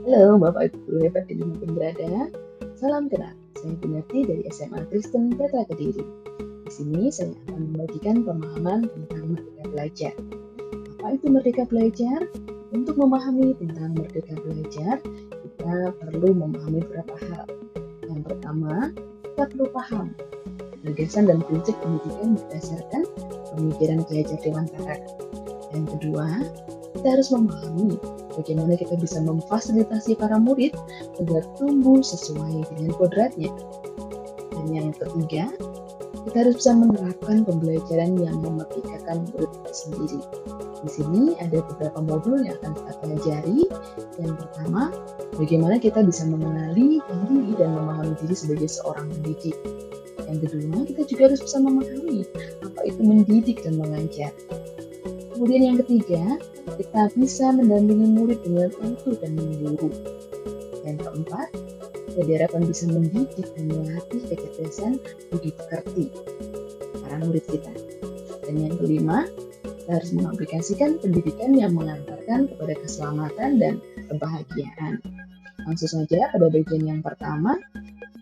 Halo Bapak Ibu guru hebat dimanapun berada, salam kenal. Saya Gunarti dari SMA Kristen Petra Kediri. Di sini saya akan membagikan pemahaman tentang merdeka belajar. Apa itu merdeka belajar? Untuk memahami tentang merdeka belajar, kita perlu memahami beberapa hal. Yang pertama, kita perlu paham gagasan dan prinsip pendidikan berdasarkan pemikiran Ki Hajar Dewantara. Yang kedua, kita harus memahami bagaimana kita bisa memfasilitasi para murid agar tumbuh sesuai dengan kodratnya. Dan yang ketiga, kita harus bisa menerapkan pembelajaran yang memerdekakan murid itu sendiri. Di sini ada beberapa modul yang akan kita pelajari. Yang pertama, bagaimana kita bisa mengenali diri dan memahami diri sebagai seorang pendidik. Yang kedua, kita juga harus bisa memahami apa itu mendidik dan mengajar. Kemudian yang ketiga, kita bisa mendampingi murid dengan utuh dan menyeluruh. Yang keempat, kita diharapkan bisa mendidik dan melatih kecerdasan budi pekerti para murid kita. Dan yang kelima, kita harus mengaplikasikan pendidikan yang mengantarkan kepada keselamatan dan kebahagiaan. Langsung saja pada bagian yang pertama,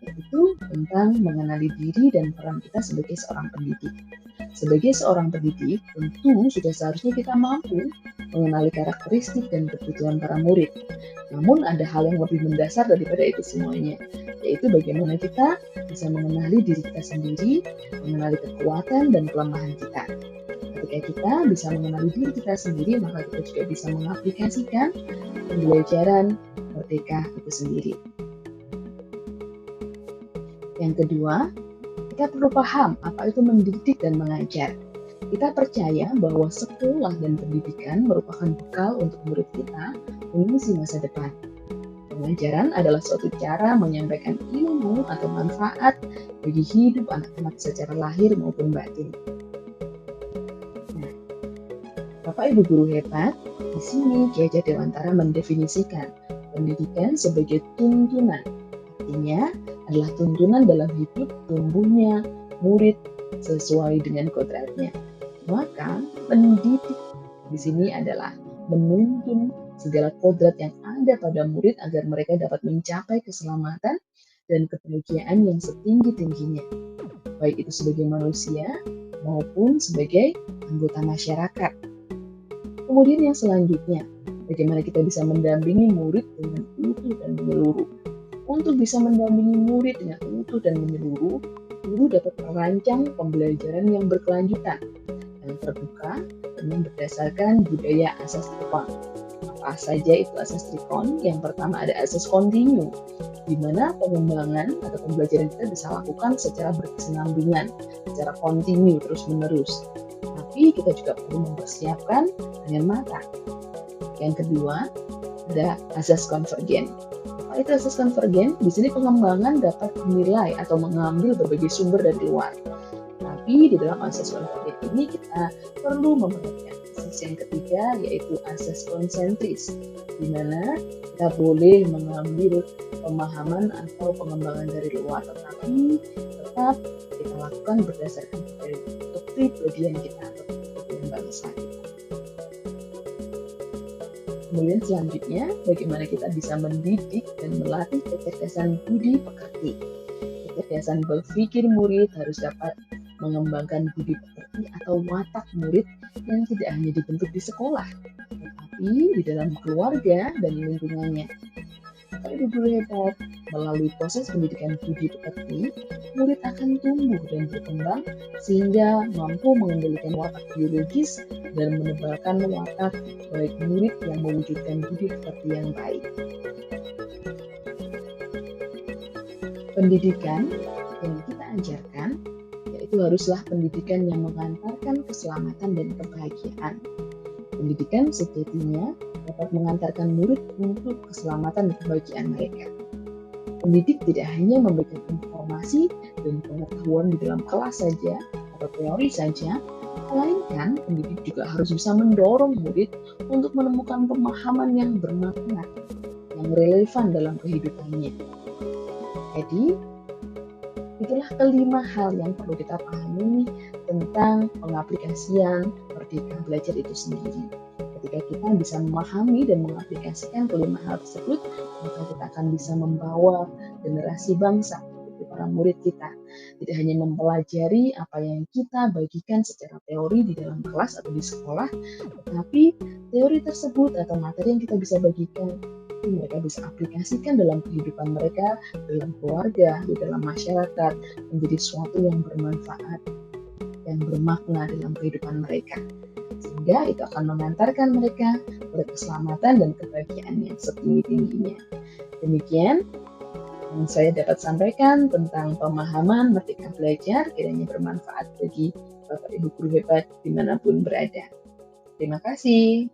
yaitu tentang mengenali diri dan peran kita sebagai seorang pendidik. Sebagai seorang pendidik, tentu sudah seharusnya kita mampu mengenali karakteristik dan kebutuhan para murid. Namun ada hal yang lebih mendasar daripada itu semuanya, yaitu bagaimana kita bisa mengenali diri kita sendiri, mengenali kekuatan dan kelemahan kita. Ketika kita bisa mengenali diri kita sendiri, maka kita juga bisa mengaplikasikan pembelajaran merdeka itu sendiri. Yang kedua, kita perlu paham apa itu mendidik dan mengajar. Kita percaya bahwa sekolah dan pendidikan merupakan bekal untuk murid kita mengisi masa depan. Pengajaran adalah suatu cara menyampaikan ilmu atau manfaat bagi hidup anak-anak secara lahir maupun batin. Nah, Bapak Ibu guru hebat, di sini Ki Hajar Dewantara mendefinisikan pendidikan sebagai tuntunan. Artinya adalah tuntunan dalam hidup tumbuhnya murid sesuai dengan kodratnya. Maka pendidik di sini adalah menuntun segala kodrat yang ada pada murid agar mereka dapat mencapai keselamatan dan kebahagiaan yang setinggi-tingginya, baik itu sebagai manusia maupun sebagai anggota masyarakat. Kemudian yang selanjutnya, bagaimana kita bisa mendampingi murid dengan utuh dan menyeluruh. Untuk bisa mendampingi murid dengan utuh dan menyeluruh, guru dapat merancang pembelajaran yang berkelanjutan, yang terbuka, dan yang berdasarkan budaya asas trikon. Apa saja itu asas trikon? Yang pertama ada asas kontinu, di mana pengembangan atau pembelajaran kita bisa lakukan secara berkesinambungan, secara kontinu terus-menerus. Tapi kita juga perlu mempersiapkan dengan matang. Yang kedua, ada asas konvergen. Itu asas konvergen, di sini pengembangan dapat menilai atau mengambil berbagai sumber dari luar. Tapi di dalam asas konvergen ini kita perlu memperhatikan asas yang ketiga, yaitu asas konsentris, di mana kita boleh mengambil pemahaman atau pengembangan dari luar, tetapi tetap kita lakukan berdasarkan kepribadian kita atau kepribadian bangsa kita. Kemudian selanjutnya, bagaimana kita bisa mendidik dan melatih kecerdasan budi pekerti. Kecerdasan berpikir murid harus dapat mengembangkan budi pekerti atau watak murid yang tidak hanya dibentuk di sekolah, tetapi di dalam keluarga dan lingkungannya. Bapak Ibu guru hebat, melalui proses pendidikan budi pekerti, murid akan tumbuh dan berkembang sehingga mampu mengendalikan watak biologis dan menebalkan watak baik murid yang mewujudkan budi pekerti yang baik. Pendidikan yang kita ajarkan yaitu haruslah pendidikan yang mengantarkan keselamatan dan kebahagiaan. Pendidikan sejatinya dapat mengantarkan murid untuk keselamatan dan kebahagiaan mereka. Pendidik tidak hanya memberikan informasi dan pengetahuan di dalam kelas saja atau teori saja, melainkan pendidik juga harus bisa mendorong murid untuk menemukan pemahaman yang bermakna, yang relevan dalam kehidupannya. Jadi, itulah kelima hal yang perlu kita pahami tentang pengaplikasian merdeka belajar itu sendiri. Ketika kita bisa memahami dan mengaplikasikan kelima hal tersebut, maka kita akan bisa membawa generasi bangsa seperti para murid kita. Tidak hanya mempelajari apa yang kita bagikan secara teori di dalam kelas atau di sekolah, tetapi teori tersebut atau materi yang kita bisa bagikan itu mereka bisa aplikasikan dalam kehidupan mereka, dalam keluarga, di dalam masyarakat, menjadi sesuatu yang bermanfaat, yang bermakna dalam kehidupan mereka. Sehingga itu akan mengantarkan mereka pada keselamatan dan kebahagiaan yang setinggi-tingginya. Demikian yang saya dapat sampaikan tentang pemahaman Merdeka Belajar, kiranya bermanfaat bagi Bapak Ibu guru hebat dimanapun berada. Terima kasih.